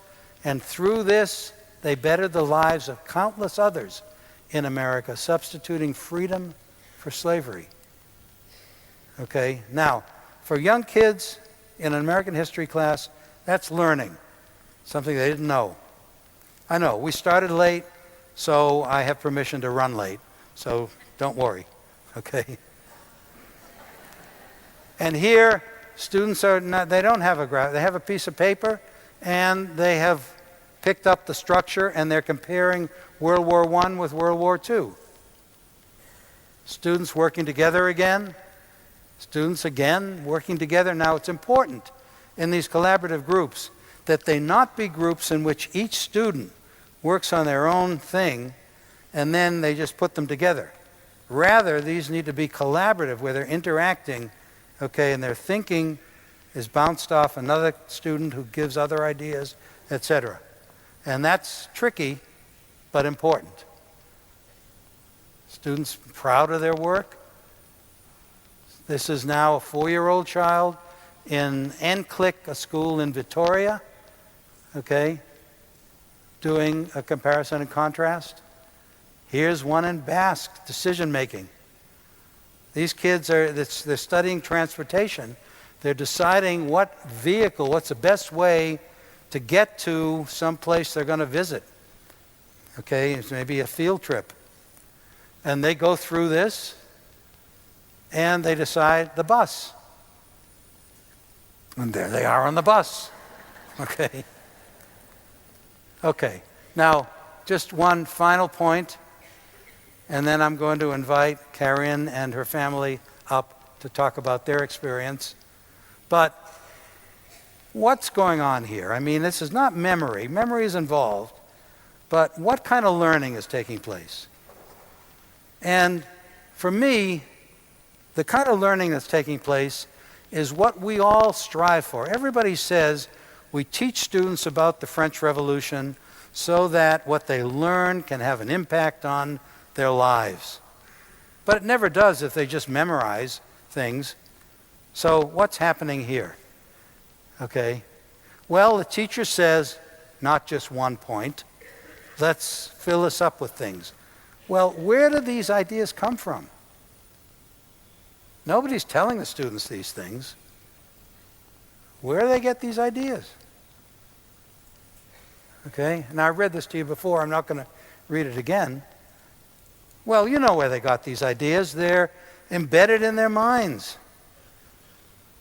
and through this, they bettered the lives of countless others in America, substituting freedom for slavery. Okay, now, for young kids in an American history class, that's learning, something they didn't know. I know, we started late, so I have permission to run late, so don't worry, okay? And here, students they don't have a graph, they have a piece of paper, and they have picked up the structure, and they're comparing World War I with World War II. Students working together again, students again working together. Now, it's important in these collaborative groups that they not be groups in which each student works on their own thing and then they just put them together. Rather, these need to be collaborative, where they're interacting, okay, and their thinking is bounced off another student who gives other ideas, etc. And that's tricky, but important. Students proud of their work. This is now a 4-year-old child in NCLIC, a school in Vitoria, okay, doing a comparison and contrast. Here's one in Basque, decision making. These kids they're studying transportation. They're deciding what vehicle, what's the best way to get to some place they're going to visit. Okay, it's maybe a field trip. And they go through this, and they decide the bus. And there they are on the bus. Okay. Okay. Now, just one final point, and then I'm going to invite Karin and her family up to talk about their experience. But what's going on here? I mean, this is not memory. Memory is involved, but what kind of learning is taking place? And for me, the kind of learning that's taking place is what we all strive for. Everybody says we teach students about the French Revolution so that what they learn can have an impact on their lives. But it never does if they just memorize things. So what's happening here? Okay. Well, the teacher says, not just one point. Let's fill this up with things. Well, where do these ideas come from? Nobody's telling the students these things. Where do they get these ideas? Okay? Now, I read this to you before. I'm not going to read it again. Well, you know where they got these ideas. They're embedded in their minds.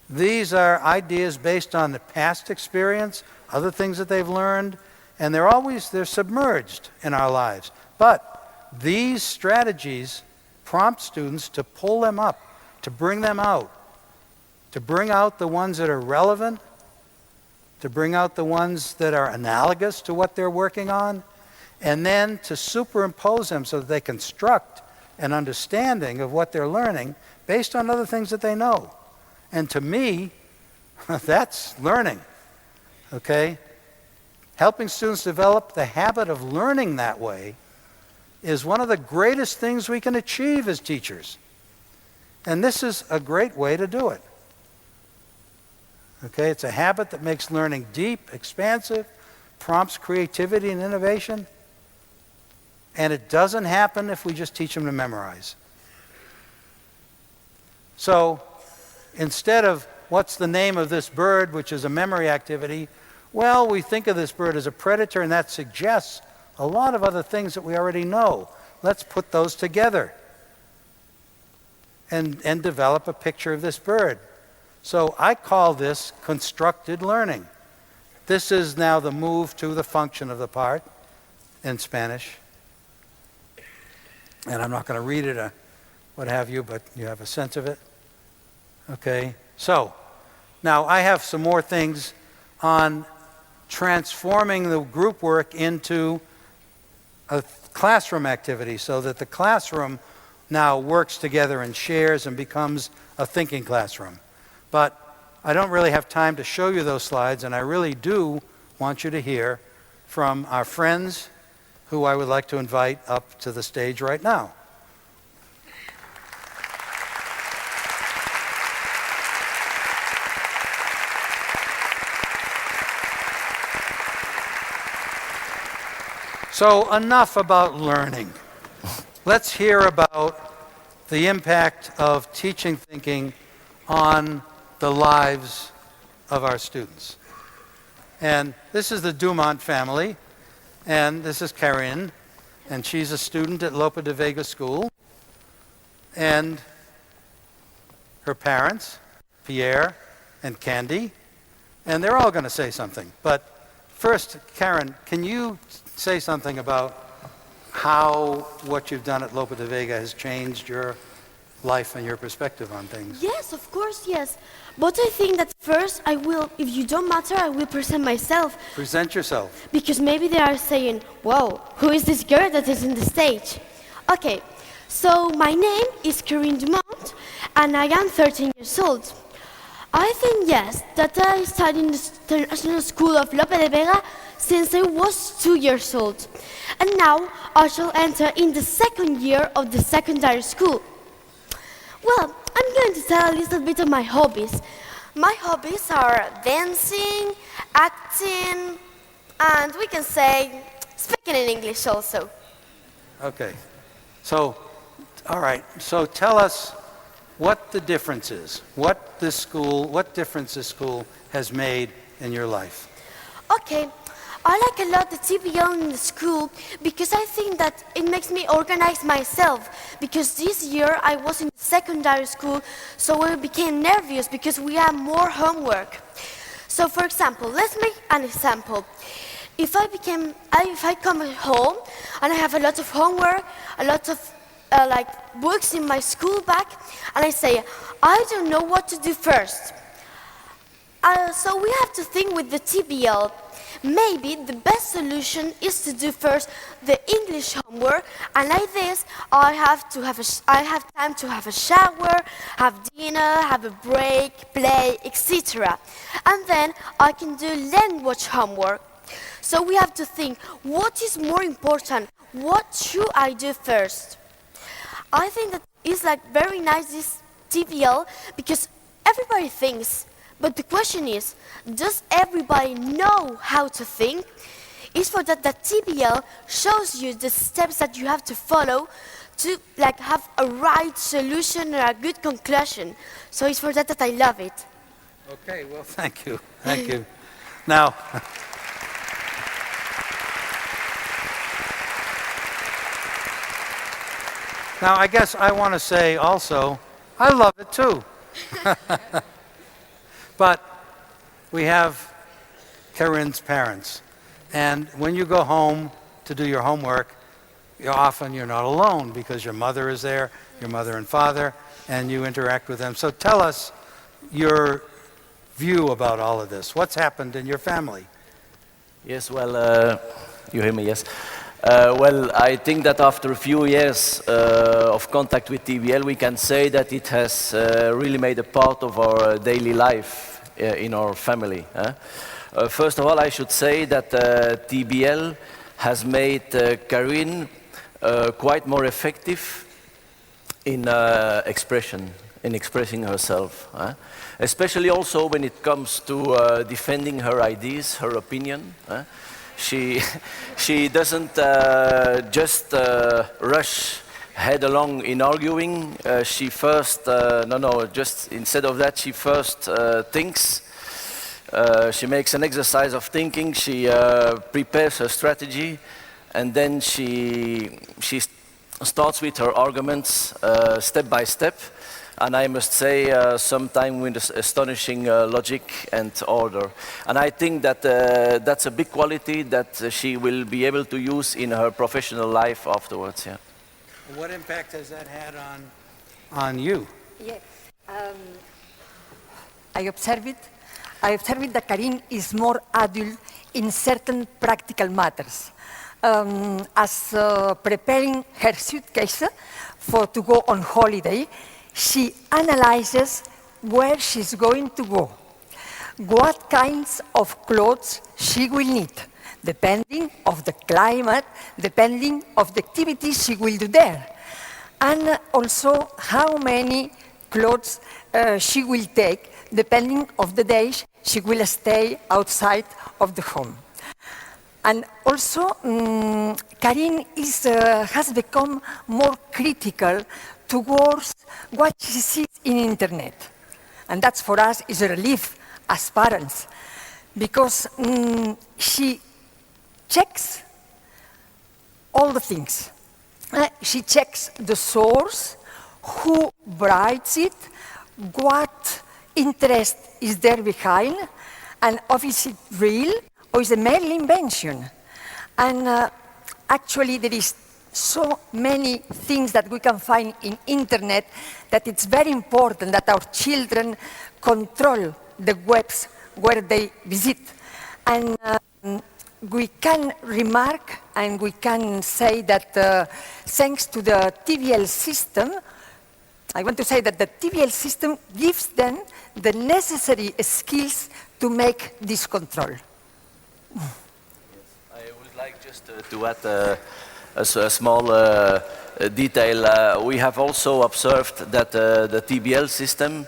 These are ideas based on the past experience, other things that they've learned, and they're submerged in our lives. But these strategies prompt students to pull them up, to bring them out, to bring out the ones that are relevant, to bring out the ones that are analogous to what they're working on, and then to superimpose them so that they construct an understanding of what they're learning based on other things that they know. And to me, that's learning, okay? Helping students develop the habit of learning that way is one of the greatest things we can achieve as teachers. And this is a great way to do it. Okay, it's a habit that makes learning deep, expansive, prompts creativity and innovation. And it doesn't happen if we just teach them to memorize. So instead of what's the name of this bird, which is a memory activity, well, we think of this bird as a predator, and that suggests a lot of other things that we already know. Let's put those together and develop a picture of this bird. So I call this constructed learning. This is now the move to the function of the part in Spanish. And I'm not going to read it, what have you, but you have a sense of it. Okay, so now I have some more things on transforming the group work into a classroom activity so that the classroom now works together and shares and becomes a thinking classroom. But I don't really have time to show you those slides, and I really do want you to hear from our friends who I would like to invite up to the stage right now. So enough about learning. Let's hear about the impact of teaching thinking on the lives of our students. And this is the Dumont family, and this is Karin, and she's a student at Lope de Vega School, and her parents, Pierre and Candy, and they're all going to say something. But first, Karin, can you say something about how what you've done at Lope de Vega has changed your life and your perspective on things? Yes, of course, yes. But I think that first I will, if you don't matter, I will present myself. Present yourself. Because maybe they are saying, whoa, who is this girl that is in the stage? Okay, so my name is Karin Dumont, and I am 13 years old. I think, yes, that I studied in the International School of Lope de Vega since I was 2 years old. And now I shall enter in the second year of the secondary school. Well, I'm going to tell a little bit of my hobbies. My hobbies are dancing, acting, and we can say speaking in English also. Okay. So, all right. So tell us what the difference is. What difference this school has made in your life. Okay. I like a lot the TPL in the school because I think that it makes me organize myself. Because this year I was in secondary school, so I became nervous because we have more homework. So for example, let's make an example. If I come home and I have a lot of homework, a lot of books in my school bag, and I say, I don't know what to do first. So we have to think with the TPL. Maybe the best solution is to do first the English homework, and like this, I have time to have a shower, have dinner, have a break, play, etc. And then I can do language homework. So we have to think, what is more important? What should I do first? I think that it's very nice, this TPL, because everybody thinks. But the question is, does everybody know how to think? It's for that TPL shows you the steps that you have to follow to have a right solution or a good conclusion. So it's for that I love it. Okay, well, thank you. Thank you. Now, Now, I guess I want to say also, I love it too. But we have Karin's parents. And when you go home to do your homework, you're not alone because your mother is there, your mother and father, and you interact with them. So tell us your view about all of this. What's happened in your family? Yes, well, you hear me, yes? Well, I think that after a few years of contact with TBL, we can say that it has really made a part of our daily life in our family. First of all, I should say that TBL has made Karin quite more effective in expressing herself. Especially also when it comes to defending her ideas, her opinion. She doesn't just rush head along in arguing. She first, just instead of that, she first thinks. She makes an exercise of thinking. She prepares her strategy, and then she starts with her arguments step by step. And I must say, sometimes with astonishing logic and order. And I think that that's a big quality that she will be able to use in her professional life afterwards. Yeah. What impact has that had on you? Yes. I observed that Karin is more adult in certain practical matters. As preparing her suitcase to go on holiday, she analyzes where she's going to go, what kinds of clothes she will need, depending of the climate, depending of the activities she will do there, and also how many clothes she will take, depending of the days she will stay outside of the home. And also, Karin has become more critical towards what she sees in internet. And that for us is a relief as parents, because she checks all the things. She checks the source, who writes it, what interest is there behind, and is it real or is it merely invention? And actually there is so many things that we can find in internet that it's very important that our children control the webs where they visit. And we can remark and we can say that thanks to the TBL system, I want to say that the TBL system gives them the necessary skills to make this control. Yes, I would like just to add a small detail. We have also observed that the TBL system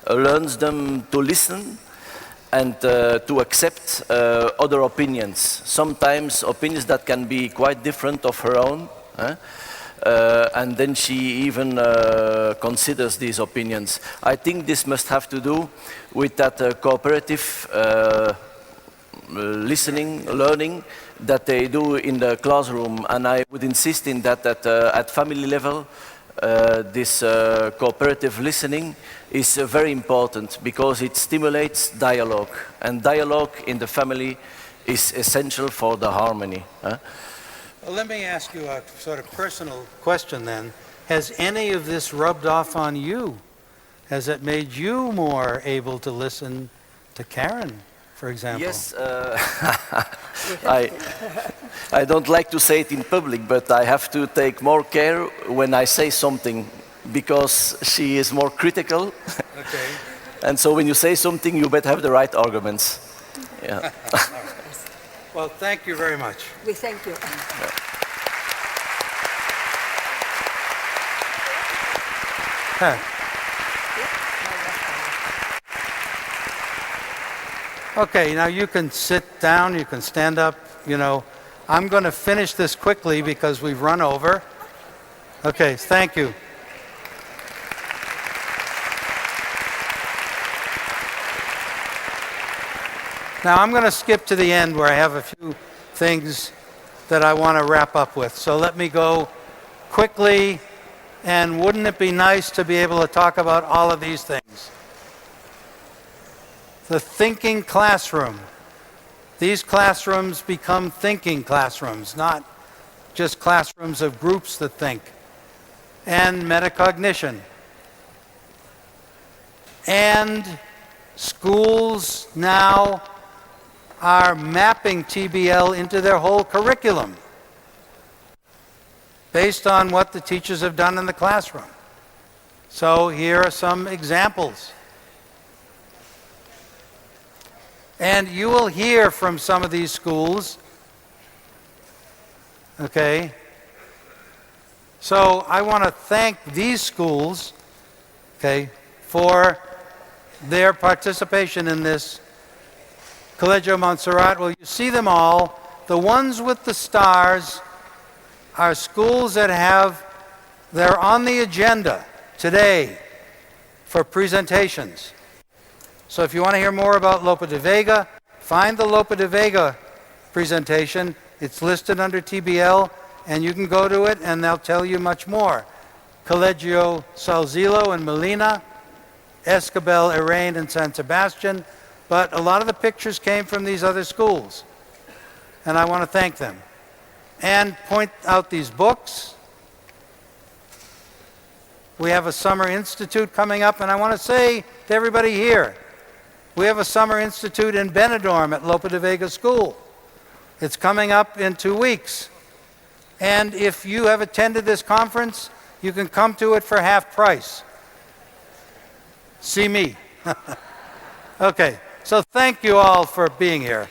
learns them to listen and to accept other opinions. Sometimes opinions that can be quite different of her own. And then she even considers these opinions. I think this must have to do with that cooperative listening, learning that they do in the classroom. And I would insist in that at family level, this cooperative listening is very important because it stimulates dialogue. And dialogue in the family is essential for the harmony. Well, let me ask you a sort of personal question then. Has any of this rubbed off on you? Has it made you more able to listen to Karin, for example? Yes, I don't like to say it in public, but I have to take more care when I say something because she is more critical. Okay. And so when you say something, you better have the right arguments. Yeah. Well, thank you very much. We thank you. Okay, now you can sit down, you can stand up, you know. I'm going to finish this quickly because we've run over. Okay, thank you. Now I'm going to skip to the end where I have a few things that I want to wrap up with. So let me go quickly And wouldn't it be nice to be able to talk about all of these things? The thinking classroom. These classrooms become thinking classrooms, not just classrooms of groups that think. And metacognition. And schools now are mapping TBL into their whole curriculum based on what the teachers have done in the classroom. So here are some examples. And you will hear from some of these schools, okay? So I want to thank these schools, okay, for their participation in this. Colegio Montserrat, well, you see them all. The ones with the stars are schools that they're on the agenda today for presentations. So if you want to hear more about Lope de Vega, find the Lope de Vega presentation. It's listed under TBL, and you can go to it, and they'll tell you much more. Colegio Salzillo and Molina, Escabel, Erain, and San Sebastian, but a lot of the pictures came from these other schools, and I want to thank them. And point out these books. We have a summer institute coming up, and I want to say to everybody here, we have a summer institute in Benidorm at Lope de Vega School. It's coming up in 2 weeks. And if you have attended this conference, you can come to it for half price. See me. Okay, so thank you all for being here.